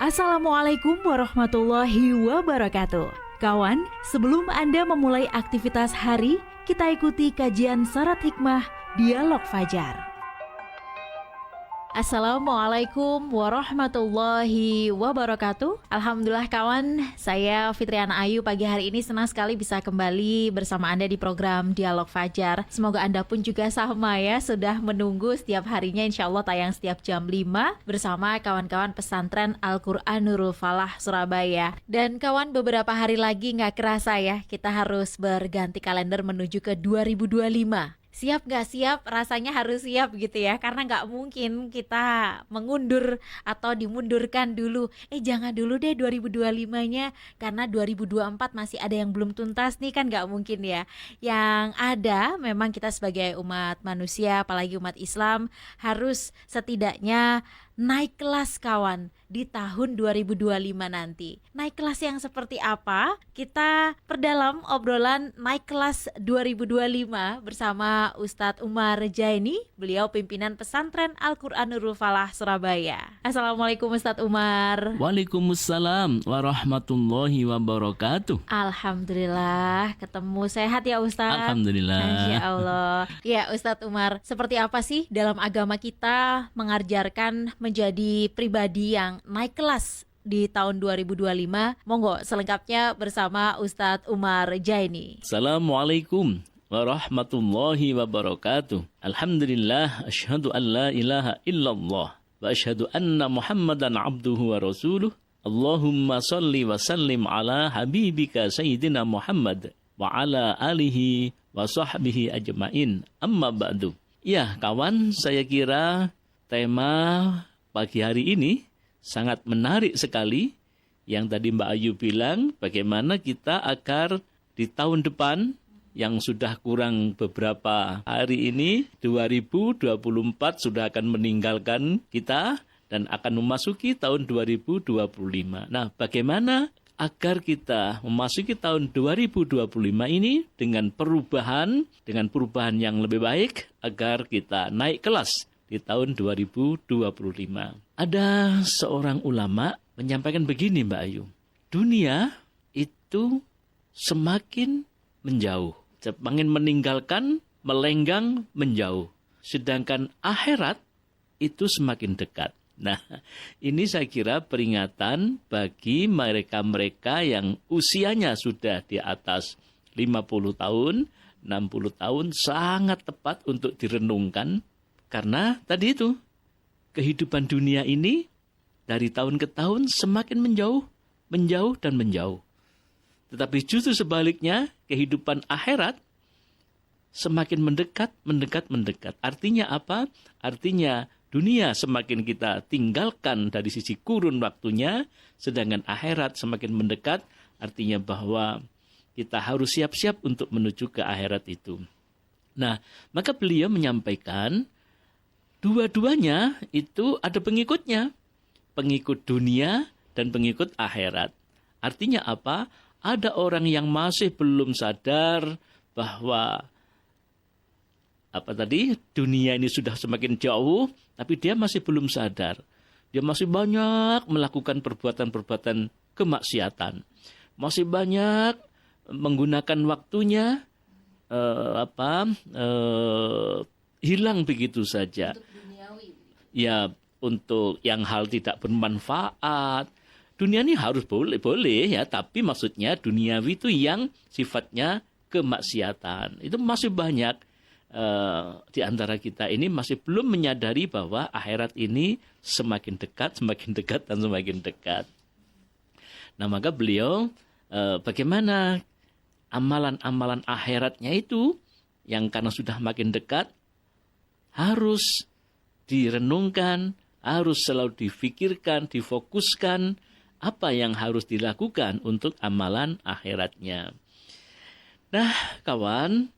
Assalamualaikum warahmatullahi wabarakatuh. Kawan, sebelum Anda memulai aktivitas hari, kita ikuti kajian syarat hikmah Dialog Fajar. Assalamualaikum warahmatullahi wabarakatuh. Alhamdulillah kawan, saya Fitriana Ayu pagi hari ini senang sekali bisa kembali bersama Anda di program Dialog Fajar. Semoga Anda pun juga sama ya, sudah menunggu setiap harinya, insya Allah tayang setiap jam 5 bersama kawan-kawan pesantren Al-Quran Nurul Falah Surabaya. Dan kawan, beberapa hari lagi gak kerasa ya, kita harus berganti kalender menuju ke 2025. Siap gak siap? Rasanya harus siap gitu ya, karena gak mungkin kita mengundur atau dimundurkan dulu. Jangan dulu deh 2025-nya, karena 2024 masih ada yang belum tuntas nih, kan gak mungkin ya. Yang ada memang kita sebagai umat manusia, apalagi umat Islam, harus setidaknya naik kelas kawan di tahun 2025 nanti. Naik kelas yang seperti apa? Kita perdalam obrolan naik kelas 2025 bersama Ustadz Umar Jaini, beliau pimpinan pesantren Al-Quran Nurul Falah Surabaya. Assalamualaikum Ustadz Umar. Waalaikumsalam warahmatullahi wabarakatuh. Alhamdulillah ketemu, sehat ya Ustadz? Alhamdulillah. Masya Allah. Ya Ustadz Umar, seperti apa sih dalam agama kita mengajarkan menjadi pribadi yang naik kelas di tahun 2025? Monggo selengkapnya bersama Ustadz Umar Jaini. Assalamualaikum warahmatullahi wabarakatuh. Alhamdulillah, asyhadu an la ilaha illallah wa asyhadu anna Muhammadan abduhu wa rasuluh. Allahumma salli wa sallim ala habibika sayyidina Muhammad wa ala alihi wa sahbihi ajma'in. Amma ba'du. Ya kawan, saya kira tema pagi hari ini sangat menarik sekali. Yang tadi Mbak Ayu bilang, bagaimana kita agar di tahun depan yang sudah kurang beberapa hari ini, 2024 sudah akan meninggalkan kita dan akan memasuki tahun 2025. Nah, bagaimana agar kita memasuki tahun 2025 ini dengan perubahan yang lebih baik, agar kita naik kelas di tahun 2025. Ada seorang ulama menyampaikan begini Mbak Ayu. Dunia itu semakin menjauh, semakin meninggalkan, melenggang, menjauh. Sedangkan akhirat itu semakin dekat. Nah, ini saya kira peringatan bagi mereka-mereka yang usianya sudah di atas 50 tahun, 60 tahun, sangat tepat untuk direnungkan. Karena tadi itu, kehidupan dunia ini dari tahun ke tahun semakin menjauh, dan menjauh. Tetapi justru sebaliknya, kehidupan akhirat semakin mendekat. Artinya apa? Artinya dunia semakin kita tinggalkan dari sisi kurun waktunya, sedangkan akhirat semakin mendekat, artinya bahwa kita harus siap-siap untuk menuju ke akhirat itu. Nah, maka beliau menyampaikan, dua-duanya itu ada pengikutnya, pengikut dunia dan pengikut akhirat. Artinya apa? Ada orang yang masih belum sadar bahwa dunia ini sudah semakin jauh, tapi dia masih belum sadar. Dia masih banyak melakukan perbuatan-perbuatan kemaksiatan, masih banyak menggunakan waktunya hilang begitu saja. Ya, untuk yang hal tidak bermanfaat. Dunia ini harus boleh ya, tapi maksudnya duniawi itu yang sifatnya kemaksiatan. Itu masih banyak di antara kita ini masih belum menyadari bahwa akhirat ini semakin dekat dan semakin dekat. Nah, maka beliau bagaimana amalan-amalan akhiratnya itu yang karena sudah makin dekat harus direnungkan, harus selalu difikirkan, difokuskan apa yang harus dilakukan untuk amalan akhiratnya. Nah, kawan,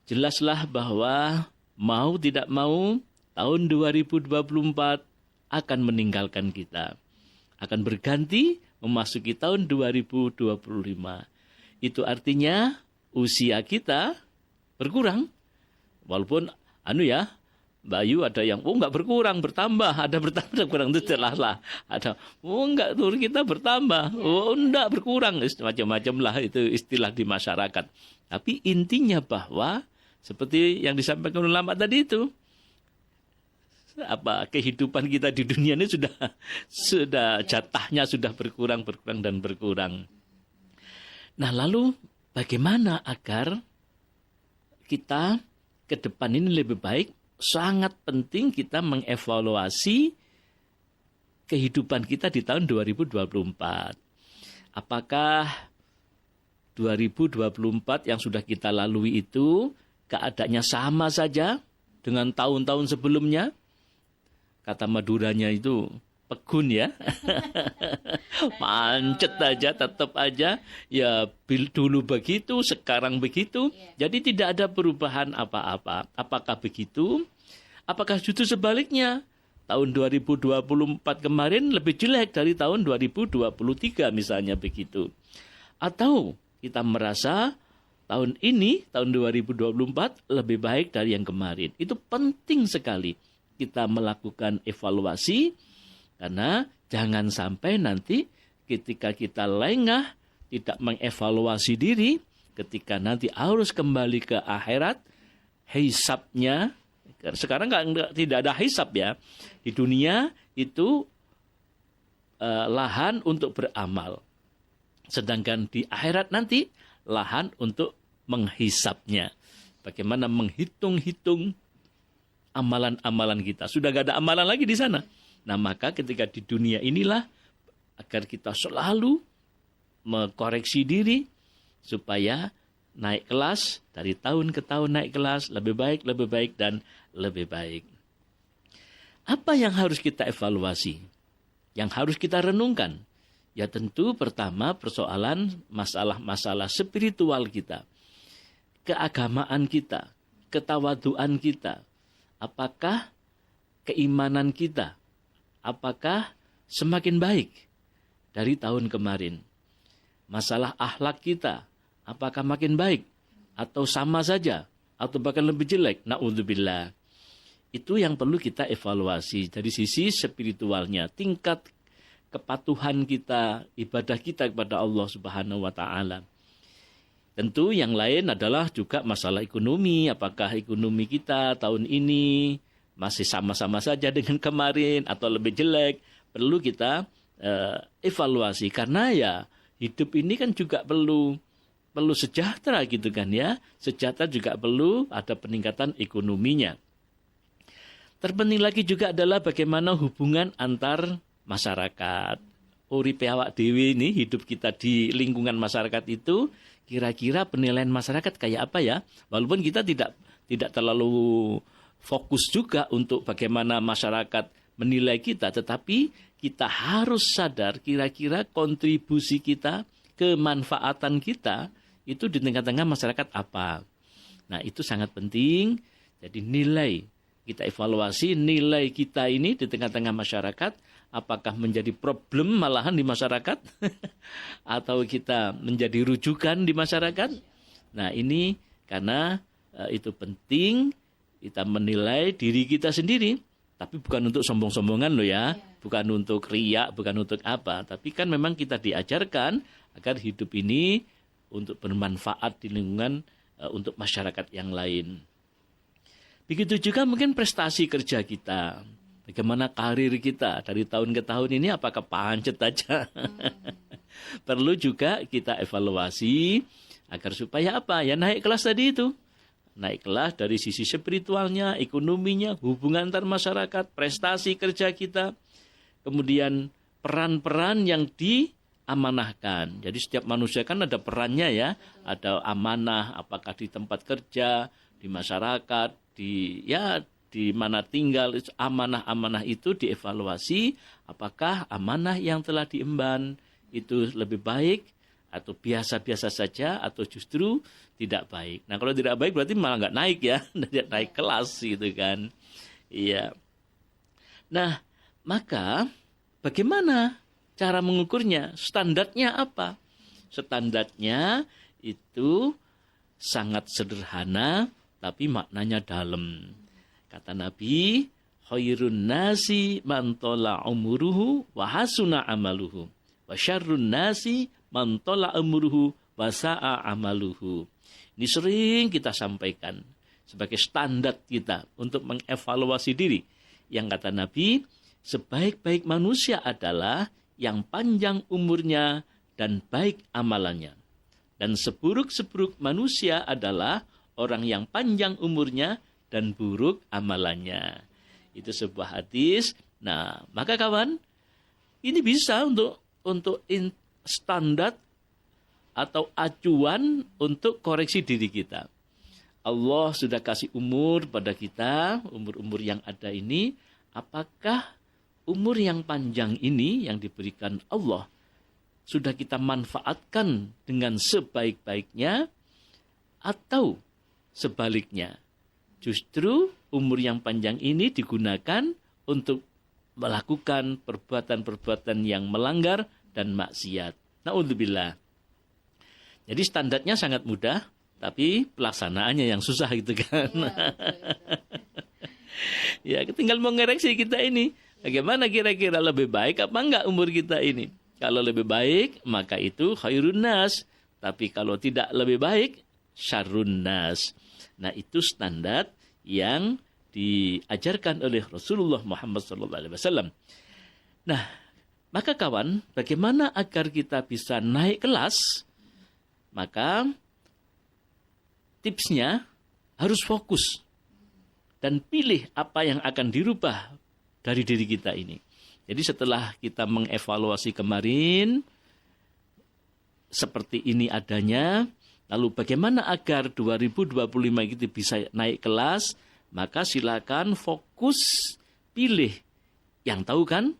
jelaslah bahwa mau tidak mau tahun 2024 akan meninggalkan kita. Akan berganti memasuki tahun 2025. Itu artinya usia kita berkurang. Walaupun Mbak Ayu ada yang nggak berkurang, bertambah, ada bertambah kurang itu jelas lah. Ada nggak turun kita bertambah, enggak berkurang, macam-macam lah itu istilah di masyarakat. Tapi intinya bahwa seperti yang disampaikan ulama tadi itu, kehidupan kita di dunia ini sudah jatahnya sudah berkurang dan berkurang. Nah, lalu bagaimana agar kita ke depan ini lebih baik? Sangat penting kita mengevaluasi kehidupan kita di tahun 2024. Apakah 2024 yang sudah kita lalui itu keadaannya sama saja dengan tahun-tahun sebelumnya? Kata Maduranya itu pegun ya. Mancet aja, tetap aja. Ya dulu begitu, sekarang begitu. Jadi tidak ada perubahan apa-apa. Apakah begitu? Apakah justru sebaliknya? Tahun 2024 kemarin lebih jelek dari tahun 2023 misalnya begitu. Atau kita merasa tahun ini, tahun 2024 lebih baik dari yang kemarin. Itu penting sekali kita melakukan evaluasi, karena jangan sampai nanti ketika kita lengah, tidak mengevaluasi diri, ketika nanti harus kembali ke akhirat, hisabnya, sekarang tidak ada hisab ya, di dunia itu lahan untuk beramal, sedangkan di akhirat nanti lahan untuk menghisapnya. Bagaimana menghitung-hitung amalan-amalan kita. Sudah gak ada amalan lagi di sana. Nah, maka ketika di dunia inilah agar kita selalu mengkoreksi diri supaya naik kelas, dari tahun ke tahun naik kelas, lebih baik, dan lebih baik. Apa yang harus kita evaluasi? Yang harus kita renungkan? Ya tentu pertama persoalan masalah-masalah spiritual kita. Keagamaan kita, ketawaduan kita. Apakah keimanan kita, apakah semakin baik dari tahun kemarin? Masalah akhlak kita, apakah makin baik atau sama saja atau bahkan lebih jelek? Na'udzubillah. Itu yang perlu kita evaluasi dari sisi spiritualnya, tingkat kepatuhan kita, ibadah kita kepada Allah Subhanahu wa taala. Tentu yang lain adalah juga masalah ekonomi. Apakah ekonomi kita tahun ini masih sama-sama saja dengan kemarin atau lebih jelek? Perlu kita evaluasi. Karena ya hidup ini kan juga perlu sejahtera gitu kan ya. Sejahtera juga perlu ada peningkatan ekonominya. Terpenting lagi juga adalah bagaimana hubungan antar masyarakat. Uripe awak dhewe ini, hidup kita di lingkungan masyarakat itu, kira-kira penilaian masyarakat kayak apa ya? Walaupun kita tidak terlalu fokus juga untuk bagaimana masyarakat menilai kita, tetapi kita harus sadar kira-kira kontribusi kita, kemanfaatan kita itu di tengah-tengah masyarakat apa. Nah, itu sangat penting. Jadi nilai, kita evaluasi nilai kita ini di tengah-tengah masyarakat, apakah menjadi problem malahan di masyarakat atau kita menjadi rujukan di masyarakat. Nah, ini karena itu penting kita menilai diri kita sendiri, tapi bukan untuk sombong-sombongan loh ya, bukan untuk riak, bukan untuk apa, tapi kan memang kita diajarkan agar hidup ini untuk bermanfaat di lingkungan untuk masyarakat yang lain. Begitu juga mungkin prestasi kerja kita. Bagaimana karir kita dari tahun ke tahun ini, apakah pancet aja? Perlu juga kita evaluasi agar supaya apa? Ya naik kelas tadi itu. Naik kelas dari sisi spiritualnya, ekonominya, hubungan antar masyarakat, prestasi kerja kita. Kemudian peran-peran yang diamanahkan. Jadi setiap manusia kan ada perannya ya. Ada amanah, apakah di tempat kerja, di masyarakat, di mana tinggal, amanah-amanah itu dievaluasi, apakah amanah yang telah diemban itu lebih baik atau biasa-biasa saja atau justru tidak baik. Nah, kalau tidak baik berarti malah nggak naik ya, tidak naik kelas gitu kan. Iya. Nah, maka bagaimana cara mengukurnya? Standarnya apa? Standarnya itu sangat sederhana tapi maknanya dalam. Kata Nabi, khairun nasi man tola umuruhu wa hasuna amaluhu. Wa syarrun nasi man tola umuruhu wa sa'a amaluhu. Ini sering kita sampaikan sebagai standar kita untuk mengevaluasi diri. Yang kata Nabi, sebaik-baik manusia adalah yang panjang umurnya dan baik amalannya. Dan seburuk-seburuk manusia adalah orang yang panjang umurnya dan buruk amalannya. Itu sebuah hadis. Nah, maka kawan, ini bisa untuk standar atau acuan untuk koreksi diri kita. Allah sudah kasih umur pada kita, umur-umur yang ada ini. Apakah umur yang panjang ini yang diberikan Allah sudah kita manfaatkan dengan sebaik-baiknya atau sebaliknya? Justru umur yang panjang ini digunakan untuk melakukan perbuatan-perbuatan yang melanggar dan maksiat. Na'udzubillah. Jadi standarnya sangat mudah, tapi pelaksanaannya yang susah gitu kan. Ya, tinggal mengoreksi kita ini. Bagaimana kira-kira lebih baik apa enggak umur kita ini? Kalau lebih baik, maka itu khairun nas. Tapi kalau tidak lebih baik, syarrun nas. Nah, itu standar yang diajarkan oleh Rasulullah Muhammad SAW. Nah, maka kawan, bagaimana agar kita bisa naik kelas? Maka tipsnya harus fokus dan pilih apa yang akan dirubah dari diri kita ini. Jadi setelah kita mengevaluasi kemarin, seperti ini adanya, lalu bagaimana agar 2025 itu bisa naik kelas? Maka silakan fokus, pilih. Yang tahu kan?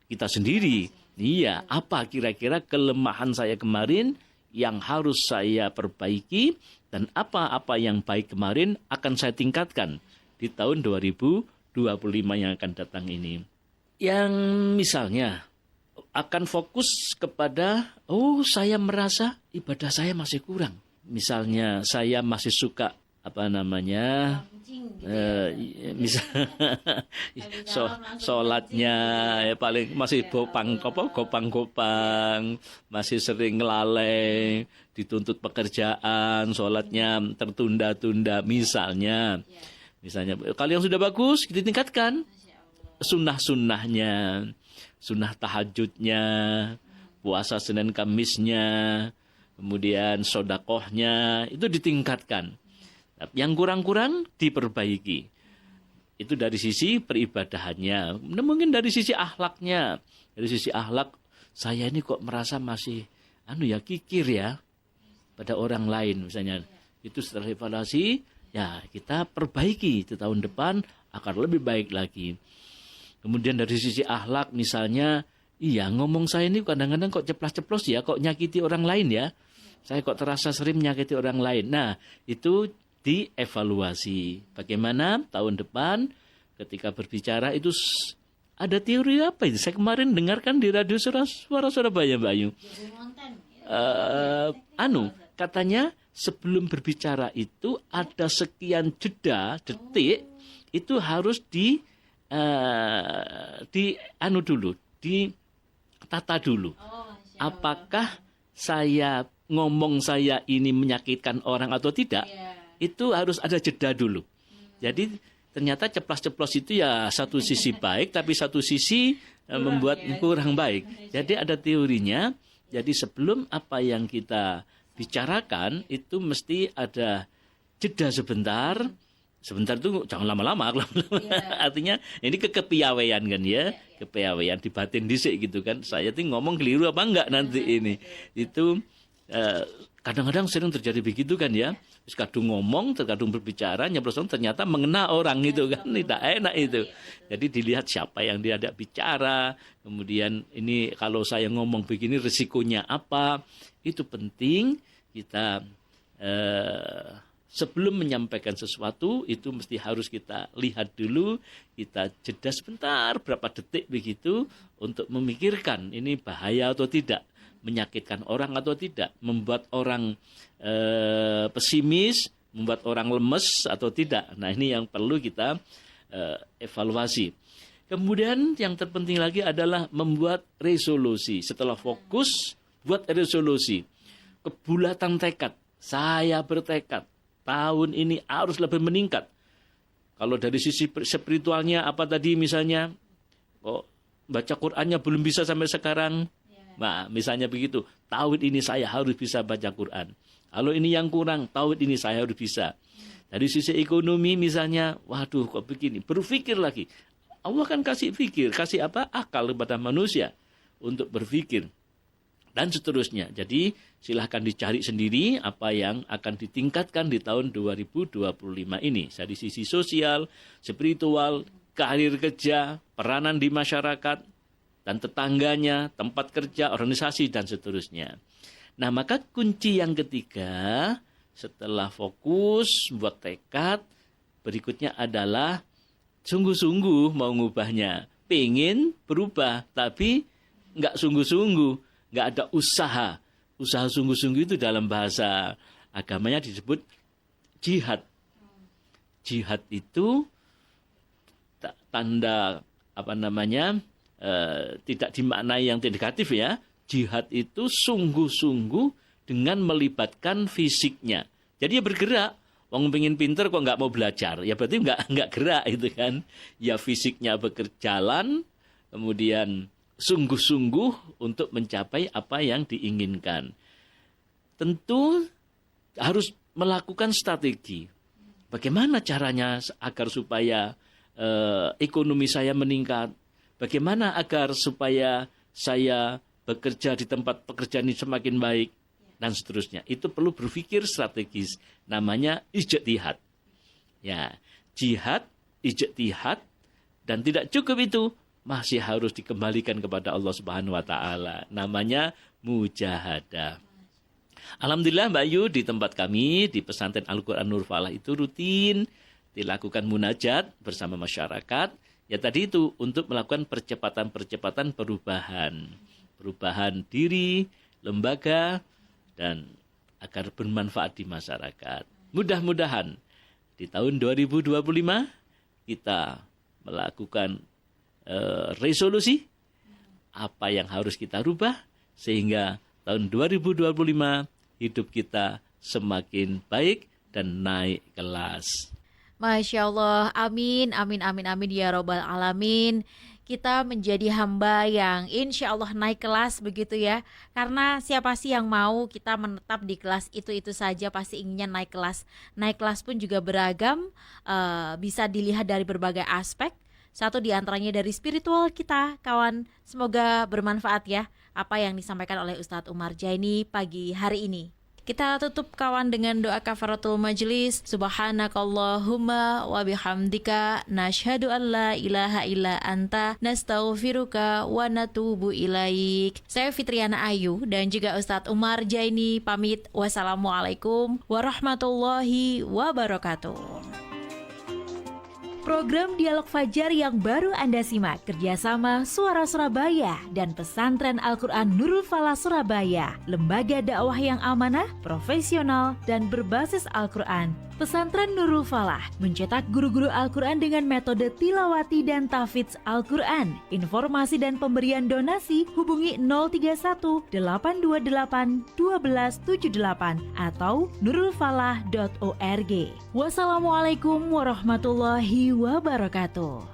Kita sendiri. Iya, apa kira-kira kelemahan saya kemarin yang harus saya perbaiki, dan apa-apa yang baik kemarin akan saya tingkatkan di tahun 2025 yang akan datang ini. Yang misalnya akan fokus kepada, saya merasa ibadah saya masih kurang. Misalnya saya masih suka sholatnya ya paling masih gopang-gopang, masih sering lalai, dituntut pekerjaan, sholatnya tertunda-tunda misalnya. Kalau yang sudah bagus ditingkatkan sunnah-sunnahnya, sunnah tahajudnya, puasa Senin Kamisnya, kemudian sodakohnya itu ditingkatkan. Yang kurang-kurang diperbaiki. Itu dari sisi peribadahannya. Mungkin dari sisi akhlaknya. Dari sisi akhlak, saya ini kok merasa masih kikir ya pada orang lain misalnya. Itu setelah evaluasi, ya kita perbaiki di tahun depan akan lebih baik lagi. Kemudian dari sisi akhlak misalnya, ngomong saya ini kadang-kadang kok ceplas-ceplos ya, kok nyakiti orang lain ya. Saya kok terasa sering menyakiti orang lain. Nah, itu dievaluasi. Bagaimana tahun depan ketika berbicara itu ada teori apa itu? Saya kemarin dengarkan di radio suara Surabaya, Mbak Ayu. Katanya sebelum berbicara itu ada sekian jeda detik itu harus ditata dulu. Apakah ngomong saya ini menyakitkan orang atau tidak? Itu harus ada jeda dulu. Jadi ternyata ceplas-ceplos itu ya satu sisi baik, tapi satu sisi membuat kurang baik. Jadi ada teorinya. Jadi sebelum apa yang kita bicarakan itu mesti ada jeda sebentar. Sebentar itu jangan lama-lama. Artinya ini kepiawaian kan ya. Kepiawaian di batin dhisik gitu kan. Saya tuh ngomong keliru apa enggak nanti ini. Itu kadang-kadang sering terjadi begitu kan ya. Terkadang ngomong, terkadang berbicara, nyeplos ternyata mengena orang itu kan. Tidak enak itu. Jadi dilihat siapa yang diajak bicara. Kemudian ini kalau saya ngomong begini risikonya apa. Itu penting kita sebelum menyampaikan sesuatu itu mesti harus kita lihat dulu. Kita jeda sebentar berapa detik begitu untuk memikirkan ini bahaya atau tidak. Menyakitkan orang atau tidak, membuat orang pesimis, membuat orang lemes atau tidak. Nah ini yang perlu kita evaluasi. Kemudian yang terpenting lagi adalah membuat resolusi. Setelah fokus, buat resolusi. Kebulatan tekad. Saya bertekad, tahun ini harus lebih meningkat. Kalau dari sisi spiritualnya apa tadi misalnya, kok baca Qur'annya belum bisa sampai sekarang. Nah, misalnya begitu, tahun ini saya harus bisa baca Qur'an. Kalau ini yang kurang, tahun ini saya harus bisa. Dari sisi ekonomi misalnya, waduh kok begini, berpikir lagi. Allah kan kasih fikir, kasih apa? Akal kepada manusia untuk berpikir. Dan seterusnya. Jadi silahkan dicari sendiri apa yang akan ditingkatkan di tahun 2025 ini. Dari sisi sosial, spiritual, karir kerja, peranan di masyarakat, dan tetangganya, tempat kerja, organisasi, dan seterusnya. Nah, maka kunci yang ketiga, setelah fokus, buat tekad, berikutnya adalah sungguh-sungguh mau ngubahnya. Pengen berubah, tapi nggak sungguh-sungguh, nggak ada usaha. Usaha sungguh-sungguh itu dalam bahasa agamanya disebut jihad. Jihad itu tanda tidak dimaknai yang negatif ya. Jihad itu sungguh-sungguh dengan melibatkan fisiknya. Jadi ya bergerak. Wong pengen pinter kok nggak mau belajar. Ya berarti nggak gerak itu kan. Ya fisiknya berjalan, kemudian sungguh-sungguh untuk mencapai apa yang diinginkan. Tentu harus melakukan strategi. Bagaimana caranya agar supaya ekonomi saya meningkat? Bagaimana agar supaya saya bekerja di tempat pekerjaan ini semakin baik? Dan seterusnya. Itu perlu berpikir strategis. Namanya ijtihad. Ya, jihad, ijtihad, dan tidak cukup itu. Masih harus dikembalikan kepada Allah Subhanahu wa Ta'ala. Namanya mujahadah. Alhamdulillah Mbak Ayu, di tempat kami di Pesantren Al-Quran Nurul Falah itu rutin dilakukan munajat bersama masyarakat. Ya tadi itu untuk melakukan percepatan-percepatan perubahan. Perubahan diri, lembaga, dan agar bermanfaat di masyarakat. Mudah-mudahan di tahun 2025 kita melakukan resolusi apa yang harus kita rubah sehingga tahun 2025 hidup kita semakin baik dan naik kelas. Masya Allah, amin, amin, amin, amin ya Rabbal Alamin. Kita menjadi hamba yang insya Allah naik kelas begitu ya. Karena siapa sih yang mau kita menetap di kelas itu saja, pasti inginnya naik kelas. Naik kelas pun juga beragam, bisa dilihat dari berbagai aspek. Satu di antaranya dari spiritual kita, kawan. Semoga bermanfaat ya apa yang disampaikan oleh Ustadz Umar Jaini pagi hari ini. Kita tutup kawan dengan doa kafaratul majlis. Subhanakallahumma wa bihamdika nashhadu an la ilaha illa anta nastaghfiruka wa natubu ilaik. Saya Fitriana Ayu dan juga Ustadz Umar Jaini pamit. Wassalamualaikum warahmatullahi wabarakatuh. Program Dialog Fajar yang baru Anda simak kerjasama Suara Surabaya dan Pesantren Al-Quran Nurul Falah Surabaya, lembaga dakwah yang amanah, profesional, dan berbasis Al-Quran. Pesantren Nurul Falah mencetak guru-guru Al-Quran dengan metode tilawati dan tahfidz Al-Quran. Informasi dan pemberian donasi hubungi 031 828 1278 atau nurulfalah.org. Wassalamualaikum warahmatullahi wabarakatuh.